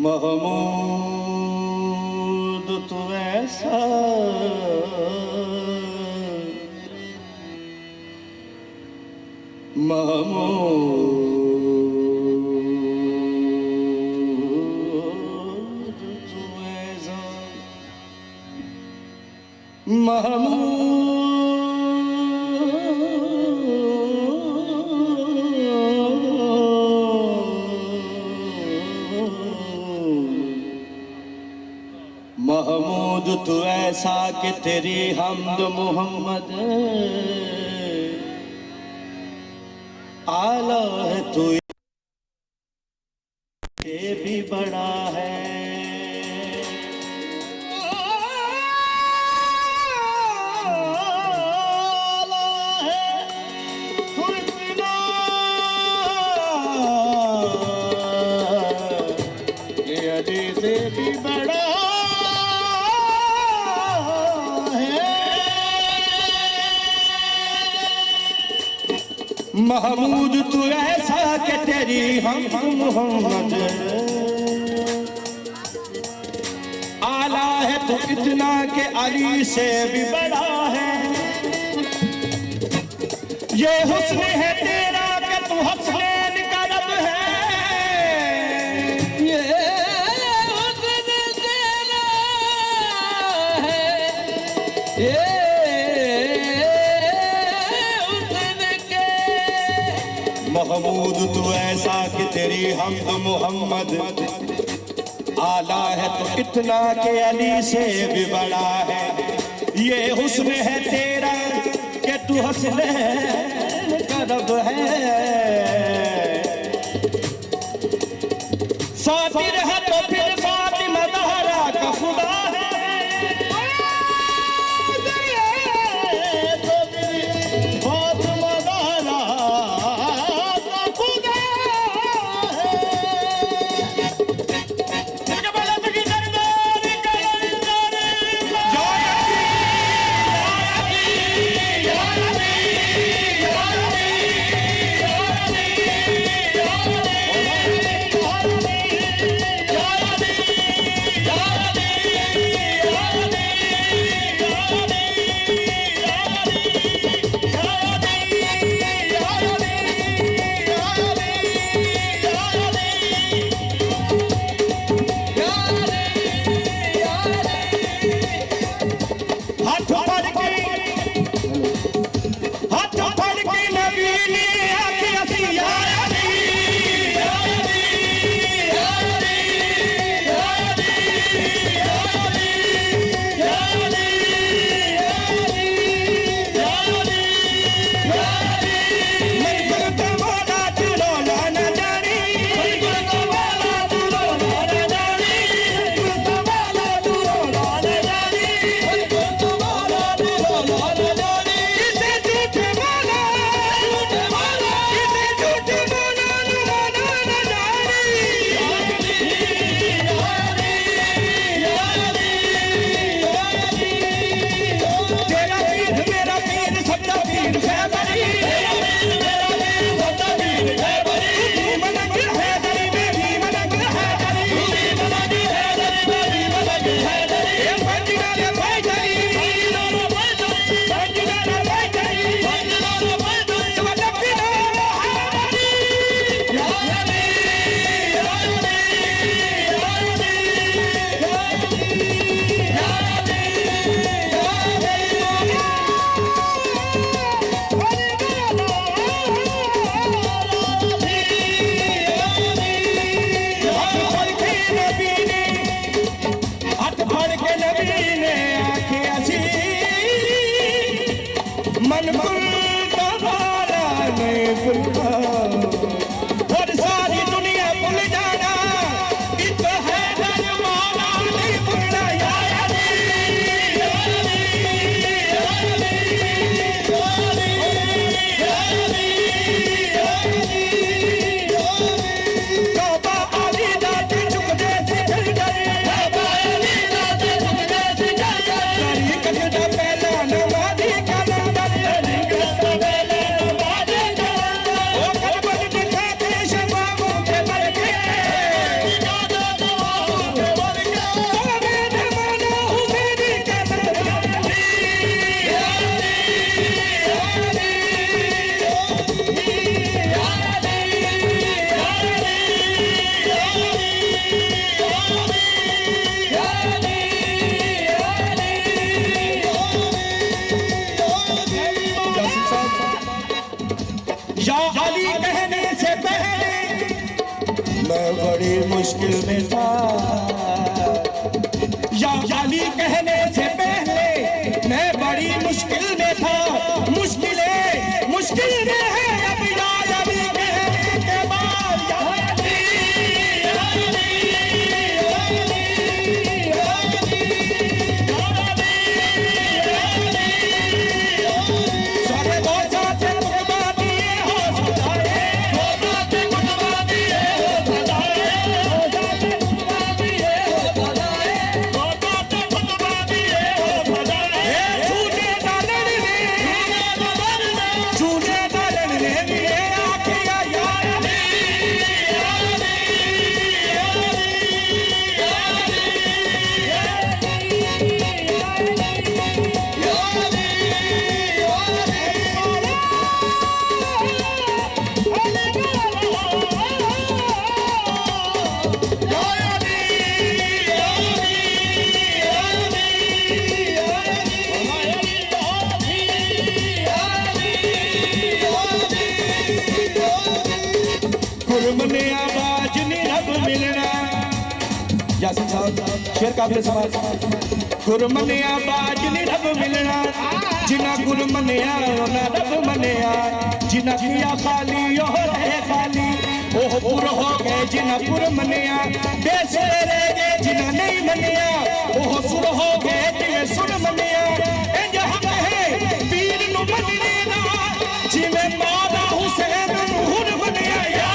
महमूद तू ऐसा महमूद तू ऐसा महमूद तू ऐसा कि तेरी हमद मोहम्मद आला है तू ये भी बड़ा है से भी बड़ा है महमूद तू ऐसा कि तेरी हम मोहम्मद आला है तो इतना के अली से भी बड़ा है ये हुस्न है तेरा कि तू हसनैन का रब है महमूद तू ऐसा कि तेरी हमद मोहम्मद आला है तो इतना के अली से भी बड़ा है ये हुस्न है तेरा कि तू हसनैन का रब है फातिर है तो फिर फातिमा ज़हरा का खुदा है और सारी दुनिया भूल जाना इत है मौला नहीं भूलना पहला या अली कहने से पहले मैं बड़ी मुश्किल में था, या अली कहने से पहले मैं बड़ी मुश्किल में था, मुश्किलें मुश्किल में है अब या अली कहने के बाद या अली, या अली, या अली, या अली, या अली, या अली। सारे बहुत साथ कुतबा दिए हो सदाए, बहुत साथ कुतबा दिए हो सदाए, बहुत साथ कुतबा दिए हो सदाए, बहुत साथ कुतबा दिए हो सदाए। झूठे डालन ने, झूठे डालन ने मेरे आके या अली, या अली, या अली, या गुरमने आवाज नीरव मिलना। यासिन साहब शेर काबिल समाज। गुरमने आवाज नीरव मिलना, जिना गुरमनिया ना रब मनिया, जिना किया खाली ओह रहे खाली, ओह पुर हो गए जिना पुर मनिया, बेसुरे रह गए जिना नहीं मनिया, ओह सुर हो गए जिने सुर मनिया। ए जहां है पीर नु मनने ना, जिवे मौला हुसैन नु हुर मनिया। या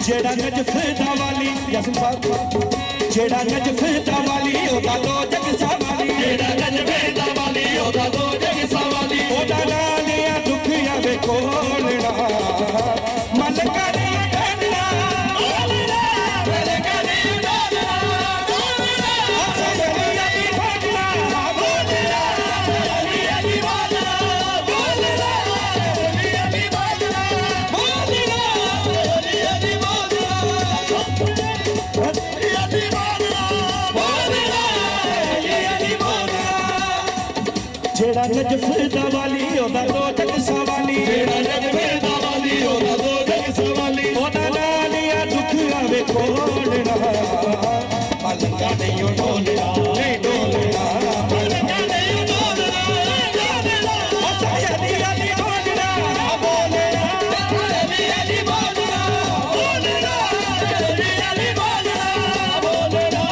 जेड़ा नजफ दा वाली, यासिन साहब, जेड़ा नजफ दा वाली ओदा दो जग सवाली, जेड़ा नजफ दा वाली ओदा दो जग सवाली, ओदा नाल या दुख आवे कोलना, मन करे डरना बोलना, मन करे डरना बोलना, असलिया दी भजना बोलना, असलिया दी भजना बोलना, असलिया दी भजना बोलना, असलिया दी जेड़ा नजफ दा वाली ओदा दो जग सवाली, जेड़ा नजफ दा वाली ओदा दो जग सवाली, ओदा नाल या दुख आवे कोलना, पलंगा नहीं डोलना, नहीं डोलना, पलंगा नहीं डोलना, डोलना, असलिया दी भजना बोलना, असलिया दी भजना बोलना, असलिया दी भजना बोलना,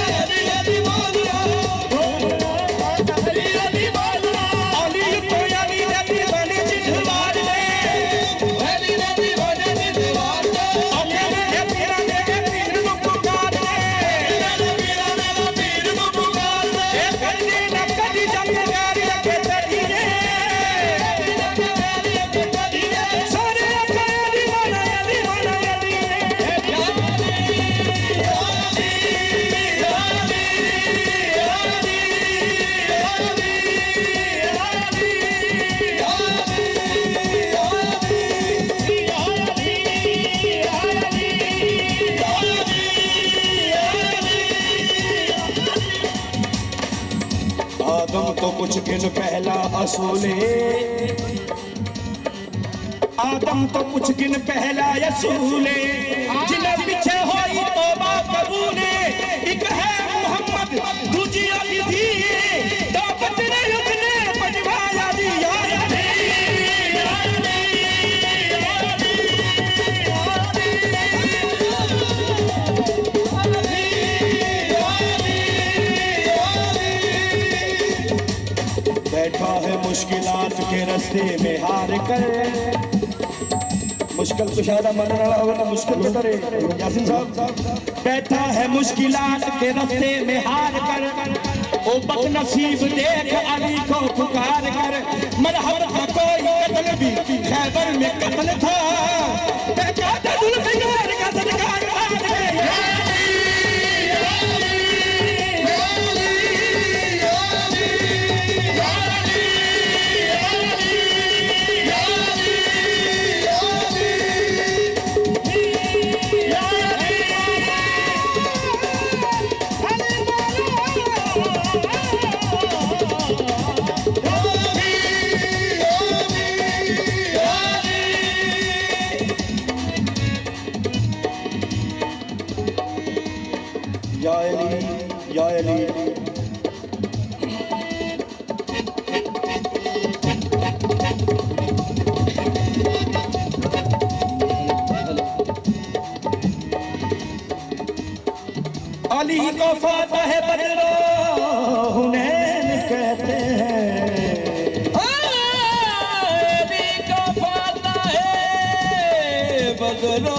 असलिया दी भजना बोलना, असलिया दी भजना। अली तो अली नबी बने जिधवार में, अली नबी बने जिधवार में, अकेले पीरा ने पीर नु पुकार दे, पीरा ने पीर नु पुकार दे, ए कदी न कदी जग यार के तड़ी रे, के तड़ी रे, सारे अली वाला अली वाला अली रे, या अली, या अली, या अली, या अली, या अली, या अली, या अली, या अली, या अली, या अली, या अली। आदम तो कुछ दिन पहला असूले, आदम तो कुछ दिन पहला असूले, जिन्हें पीछे होई तौबा कबूले, एक है मोहम्मद दूजी अली दी, दो बचने उसने बनवाया दी। या अली, या अली, या अली, या अली, या अली, या अली। बैठा है मुश्किलात के रास्ते में हार कर, मुश्किल कुशादा मनने वाला होगा ना मुश्किल तो करे। यासिन साहब बैठा है मुश्किलात के रास्ते में हार कर, ओ बदनसीब देख अली को पुकार कर, मरहब का कोई कत्ल भी खैबर में कत्ल था, बेटा जुल्फिकार का सदकार या अली अली को फातह बदरो हुनैन कहते हैं, अली को फातह बदरो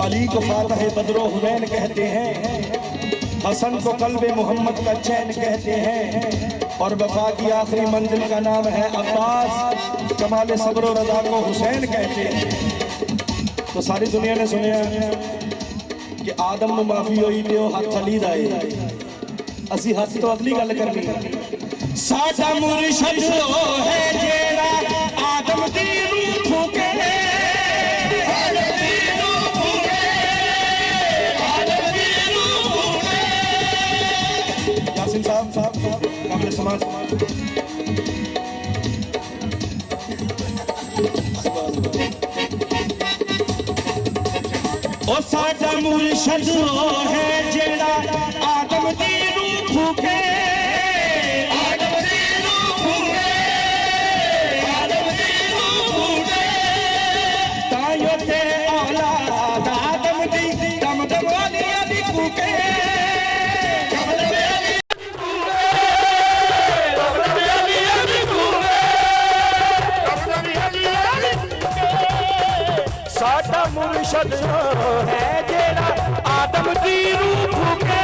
अली को फातह बदरो हुनैन कहते हैं, हसन को कल्बे मोहम्मद का चैन कहते हैं, और वफा की आखिरी मंजिल का नाम है अब्बास, कमाल सब्र और रज़ा को हुसैन कहते हैं। तो सारी दुनिया ने सुनिया कि आदम को माफी हुई तो हथ अली दा है, असी हथ तो अगली गल करनी साडा मुर्शिद है जेड़ा आदम दी रूह फूके, साहब काबिल समाज ओ साडा मुर्शिद है जेड़ा आदम दी रूह फूके, आदम दी रूह फूके, आदम दी रूह फूके, तायो ते औलाद आदम दी दम दम वाली अली फूके, साडा मुर्शिद है जेड़ा आदम दी रूह फूके,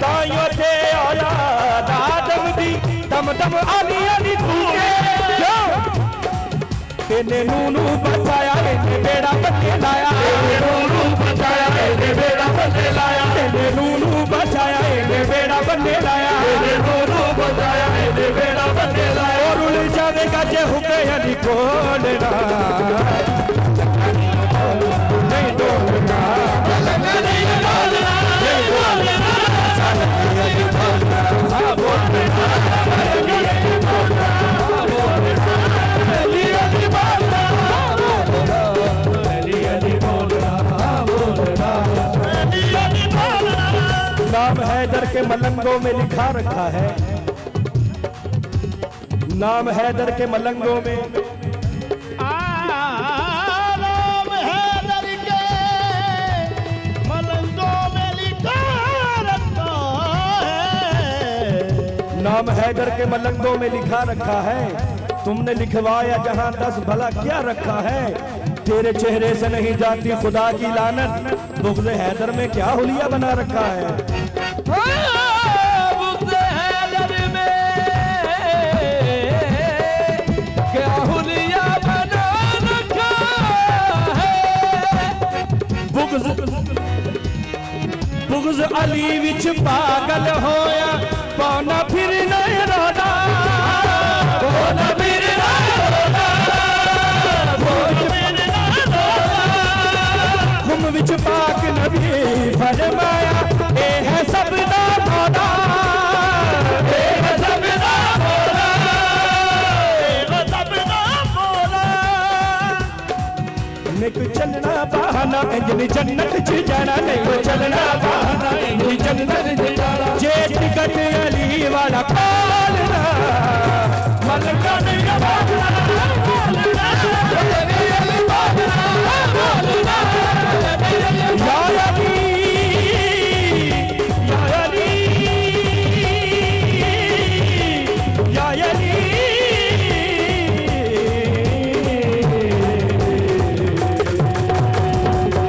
तायो ते औलाद आदम दी दम दम अली अली फूके। तेने नूनू बचाया तेने बेड़ा बन्ने लाया, तेने नूनू बचाया तेने बेड़ा बन्ने लाया, तेने नूनू बचाया तेने बेड़ा बन्ने लाया, तेने नूनू बचाया तेने बेड़ा बन्ने लाया। और उड़ जाएगा जे हुके अली कोलना नहीं डोलना, नहीं डोलना, नहीं डोलना, सालकी अली बोलना, हाँ बोलना, सालकी अली बोलना, हाँ बोलना, अली अली बोलना, हाँ बोलना, अली अली बोलना, हाँ बोलना, अली अली बोलना। नाम हैदर के मलंगों में लिखा रखा है, नाम हैदर के मलंगों में नाम हैदर के मलंगों में लिखा रखा है, तुमने लिखवाया जहां 10 भला क्या रखा है, तेरे चेहरे से नहीं जाती खुदा की लानत, बुग़्ज़ हैदर में क्या हुलिया बना रखा है, बुग़्ज़ हैदर में क्या हुलिया बना रखा है, बुग़्ज़ अली विच पागल होया पौना फिर नहीं रोना, पौना फिर नहीं रोना, खुम विच पाक नबी फरमाया ए है सबदा मौला, ए है सबदा मौला, ए है सबदा मौला। नहीं कोई चलना बहाना इंजनी जन्नत च जाना, नहीं कोई चलना बहाना इंजनी जन्नत च जाना, जे टिकट अली वाला पालना मलका नहीं